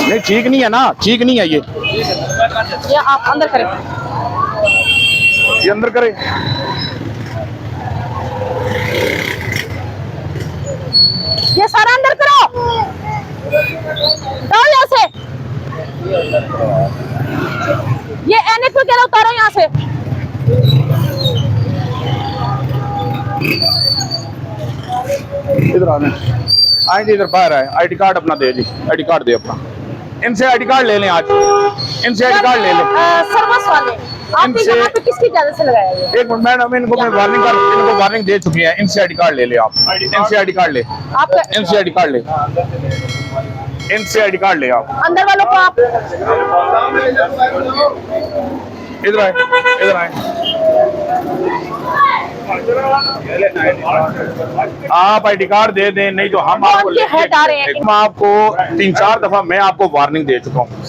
नहीं ठीक नहीं है ना, ठीक नहीं है ये आप अंदर करें। ये अंदर करे। ये सारा अंदर करो, जाओ यहाँ से। ये एनेक वगैरह उतारो यहाँ से। इधर आने आए जी, इधर बाहर आए। आईडी कार्ड अपना दे जी, आईडी कार्ड दे अपना। इनसे आईडी कार्ड ले लें आज, इनसे आईडी कार्ड ले लें। सर्वस वाले आपने इनसे- यहाँ पे किसकी इजाजत से लगाया ये? एक मिनट मैडम, इनको मैं वार्निंग दे चुकी है। इनसे आईडी कार्ड ले ले आप, इनसे आईडी कार्ड ले, आपका इनसे आईडी कार्ड ले, इनसे आईडी कार्ड ले आप। अंदर वालों को आप इधर आए, इधर आए। आप आईडी कार्ड दे दें, नहीं तो हम आपको उनके हेड आ रहे हैं। मैं आपको 3-4 दफा मैं आपको वार्निंग दे चुका हूँ।